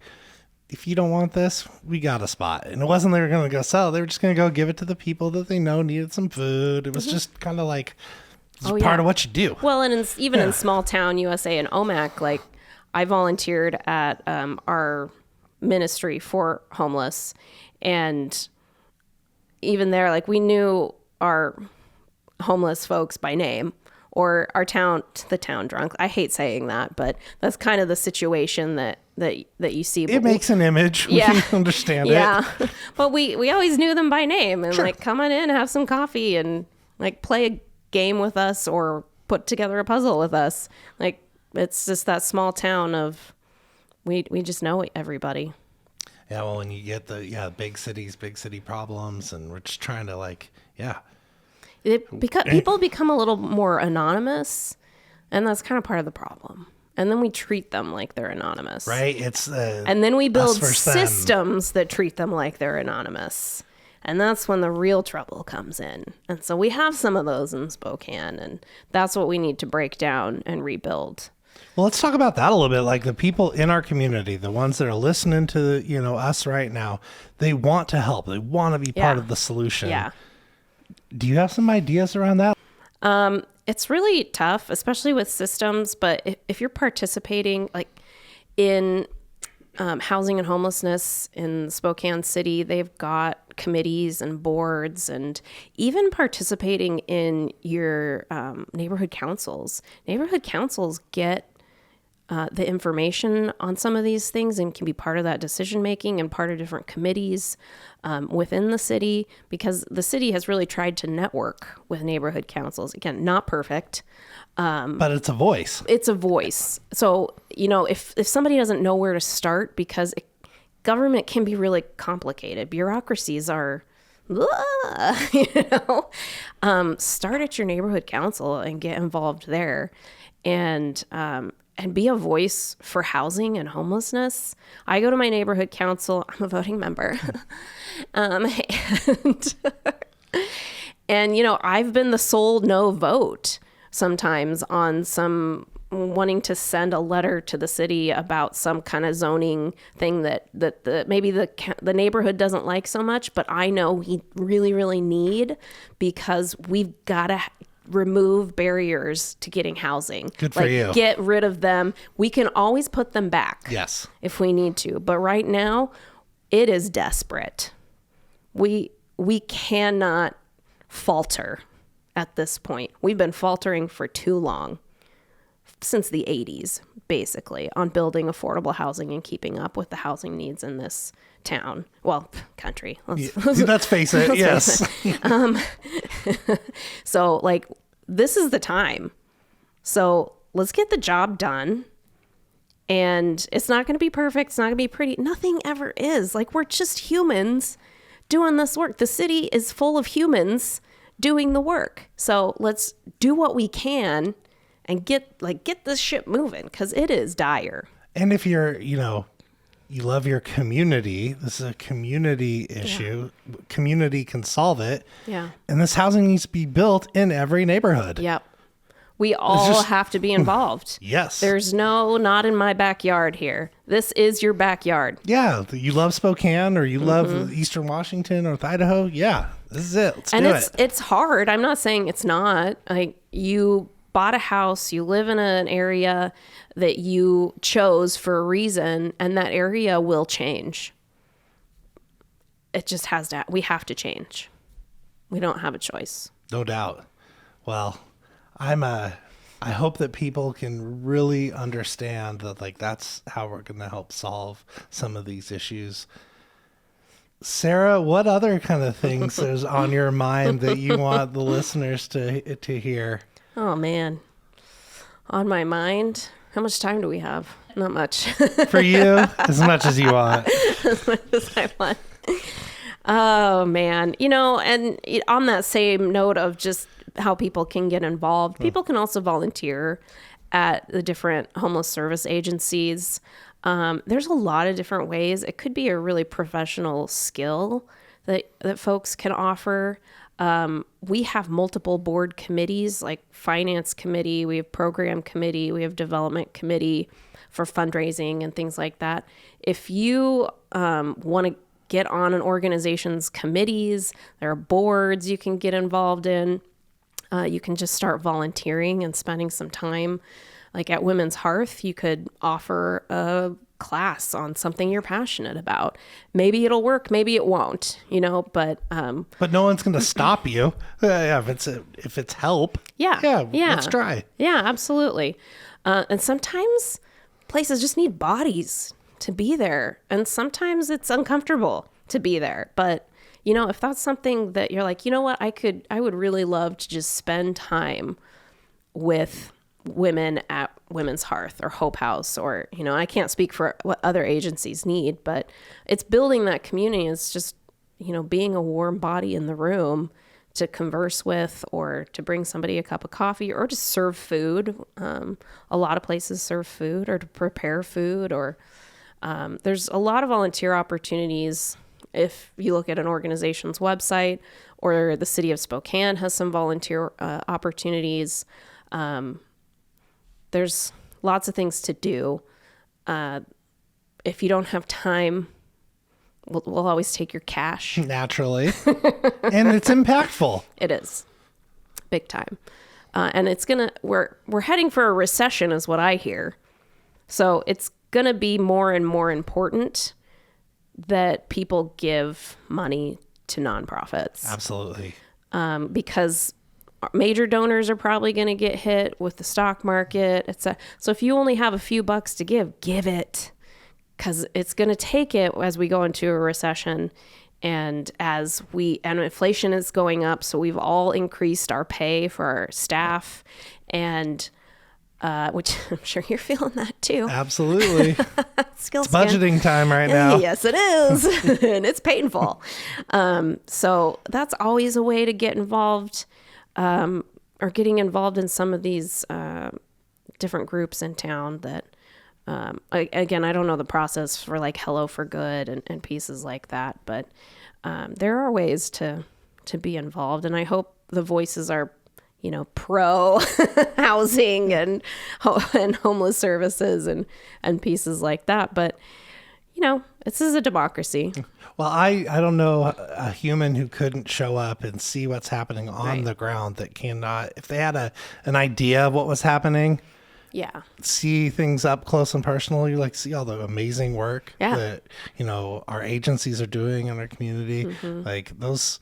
if you don't want this, we got a spot. And it wasn't they were going to go sell. They were just going to go give it to the people that they know needed some food. It was just kind of part of what you do. Well, and even in small town USA and OMAC, I volunteered at our ministry for homeless. And even there, we knew our homeless folks by name, or the town drunk. I hate saying that, but that's kind of the situation that you see. It makes an image. Yeah. We understand it. Yeah. But we always knew them by name and come on in, have some coffee and play a game with us or put together a puzzle with us. It's just that small town of we just know everybody. Yeah, well, when you get the big city problems, and we're just trying to people become a little more anonymous, and that's kind of part of the problem. And then we treat them like they're anonymous. Right. It's and then we build systems that treat them like they're anonymous. And that's when the real trouble comes in. And so we have some of those in Spokane, and that's what we need to break down and rebuild. Well, let's talk about that a little bit. The people in our community, the ones that are listening to, us right now, they want to help. They want to be part of the solution. Yeah. Do you have some ideas around that? It's really tough, especially with systems. But if you're participating in housing and homelessness in Spokane City, they've got committees and boards, and even participating in your neighborhood councils. Neighborhood councils get the information on some of these things and can be part of that decision making and part of different committees within the city, because the city has really tried to network with neighborhood councils. Again, not perfect. But it's a voice. It's a voice. So, if somebody doesn't know where to start, because government can be really complicated. Bureaucracies are, start at your neighborhood council and get involved there. And be a voice for housing and homelessness. I go to my neighborhood council. I'm a voting member. And I've been the sole no vote sometimes on some wanting to send a letter to the city about some kind of zoning thing that maybe the neighborhood doesn't like so much, but I know we really, really need, because we've got to remove barriers to getting housing. Good for you. Get rid of them. We can always put them back. Yes. If we need to. But right now, it is desperate. We cannot falter at this point. We've been faltering for too long, since the 80s, basically, on building affordable housing and keeping up with the housing needs in this town. Well, country. Let's face it. Yes. So, this is the time. So let's get the job done. And it's not going to be perfect. It's not going to be pretty. Nothing ever is. We're just humans doing this work. The city is full of humans doing the work. So let's do what we can and get this ship moving, because it is dire. And if you're, you love your community, this is a community issue. Yeah. Community can solve it. Yeah. And this housing needs to be built in every neighborhood. Yep. We all have to be involved. Yes. There's not in my backyard here. This is your backyard. Yeah. You love Spokane, or you love Eastern Washington or Idaho. Yeah. This is it. Let's do it. It's hard. I'm not saying it's not. You bought a house, you live in an area that you chose for a reason, and that area will change. It just has to. We have to change. We don't have a choice. No doubt. Well, I hope that people can really understand that that's how we're going to help solve some of these issues. Sarah, what other kind of things is on your mind that you want the listeners to hear? Oh, man. On my mind? How much time do we have? Not much. For you, as much as you want. As much as I want. Oh, man. And on that same note of just how people can get involved, people can also volunteer at the different homeless service agencies. There's a lot of different ways. It could be a really professional skill that folks can offer. We have multiple board committees, like finance committee, we have program committee, we have development committee for fundraising and things like that. If you want to get on an organization's committees, there are boards you can get involved in. You can just start volunteering and spending some time. Like at Women's Hearth, you could offer a class on something you're passionate about. Maybe it'll work, maybe it won't, but no one's going to stop you. If it's help. Yeah. Let's try. Yeah, absolutely. And sometimes places just need bodies to be there, and sometimes it's uncomfortable to be there. But if that's something that you're like, what, I would really love to just spend time with women at Women's Hearth or Hope House, or I can't speak for what other agencies need, but it's building that community. It's just being a warm body in the room to converse with, or to bring somebody a cup of coffee, or to serve food. A lot of places serve food, or to prepare food, or there's a lot of volunteer opportunities. If you look at an organization's website, or the city of Spokane has some volunteer opportunities. There's lots of things to do. If you don't have time, we'll always take your cash. Naturally. And it's impactful. It is. Big time. And it's we're heading for a recession is what I hear. So it's going to be more and more important that people give money to nonprofits. Absolutely. Because major donors are probably going to get hit with the stock market. So if you only have a few bucks to give it, because it's going to take it as we go into a recession. And and inflation is going up, so we've all increased our pay for our staff, and which I'm sure you're feeling that too. Absolutely. It's budgeting time right now. Yes, it is. And it's painful. So that's always a way to get involved, or getting involved in some of these different groups in town that, again, I don't know the process for like Hello for Good and pieces like that, but there are ways to be involved. And I hope the voices are, pro housing and homeless services and pieces like that. But, this is a democracy. Well, I don't know a human who couldn't show up and see what's happening on the ground that cannot, if they had an idea of what was happening. Yeah. See things up close and personal. You see all the amazing work that, our agencies are doing in our community. Mm-hmm. Like those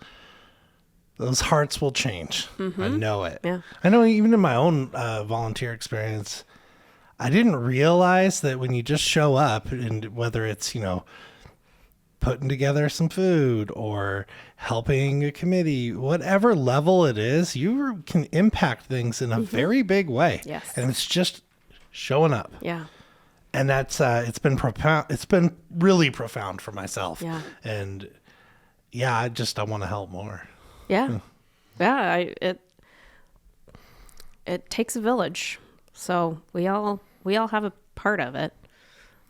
hearts will change. Mm-hmm. I know it. Yeah. I know even in my own volunteer experience, I didn't realize that when you just show up, and whether it's, putting together some food or helping a committee, whatever level it is, you can impact things in a very big way. Yes. And it's just showing up. Yeah. And that's, it's been profound. It's been really profound for myself. Yeah. And I want to help more. Yeah. Yeah. It takes a village. So we all have a part of it.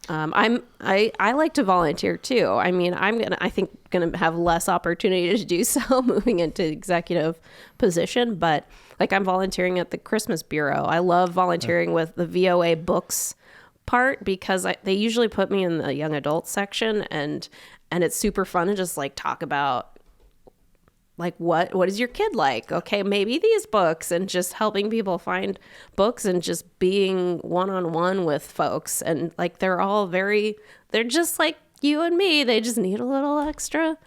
I like to volunteer too. I mean, I think gonna have less opportunity to do so moving into executive position, but like I'm volunteering at the Christmas Bureau. I love volunteering with the VOA books part because they usually put me in the young adult section, and it's super fun to just like talk about like what is your kid like? Okay, maybe these books, and just helping people find books and just being one-on-one with folks. And like they're just like you and me. They just need a little extra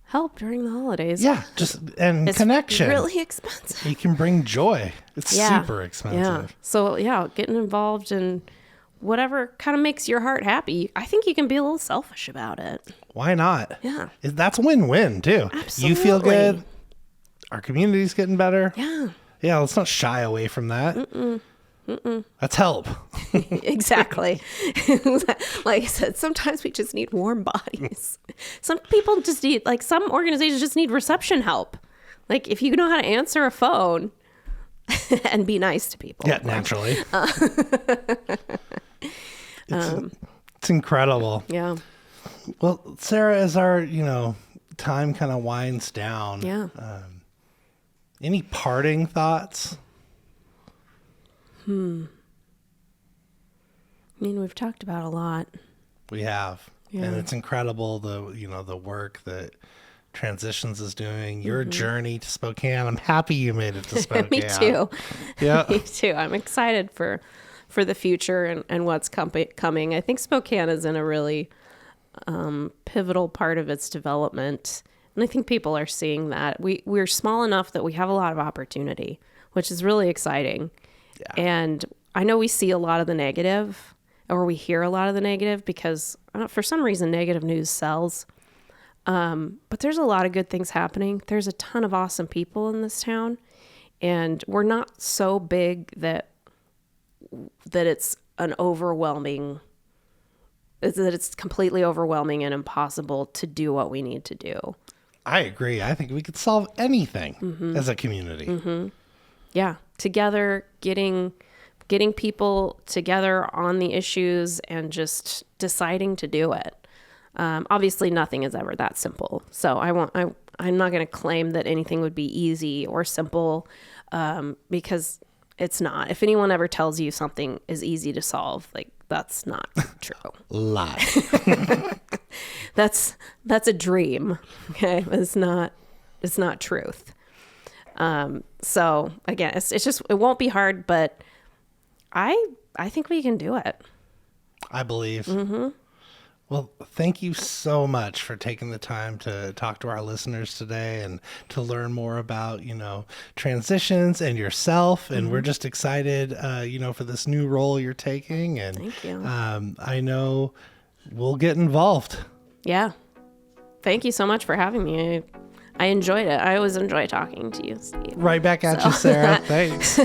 help during the holidays. Yeah, it's connection. Really expensive. You can bring joy. It's super expensive. Yeah. So getting involved in whatever kind of makes your heart happy. I think you can be a little selfish about it. Why not? Yeah. That's a win-win too. Absolutely. You feel good. Our community's getting better. Yeah. Yeah, let's not shy away from that. Let's help. Exactly. Like I said, sometimes we just need warm bodies. Some people just need, like some organizations just need reception help. Like if you know how to answer a phone and be nice to people. Yeah, naturally. It's incredible. Yeah. Well, Sarah, as our, time kind of winds down, any parting thoughts? I mean, we've talked about a lot. We have. Yeah. And it's incredible the work that Transitions is doing, your journey to Spokane. I'm happy you made it to Spokane. Me too. Yeah. Me too. I'm excited for the future and what's coming. I think Spokane is in a really pivotal part of its development. And I think people are seeing that. We're small enough that we have a lot of opportunity, which is really exciting. Yeah. And I know we see a lot of the negative, or we hear a lot of the negative, because for some reason negative news sells. But there's a lot of good things happening. There's a ton of awesome people in this town, and we're not so big that it's it's completely overwhelming and impossible to do what we need to do. I agree. I think we could solve anything as a community. Mm-hmm. Yeah. Together, getting people together on the issues and just deciding to do it. Obviously nothing is ever that simple. So I'm not going to claim that anything would be easy or simple, because it's not. If anyone ever tells you something is easy to solve, like that's not true. Lie. That's a dream. Okay. It's not truth. So again, it's just, it won't be hard, but I think we can do it. I believe. Mm-hmm. Well, thank you so much for taking the time to talk to our listeners today and to learn more about, transitions and yourself. And we're just excited, for this new role you're taking. And thank you. I know we'll get involved. Yeah. Thank you so much for having me. I enjoyed it. I always enjoy talking to you, Steve. Right back at you, Sarah. Thanks.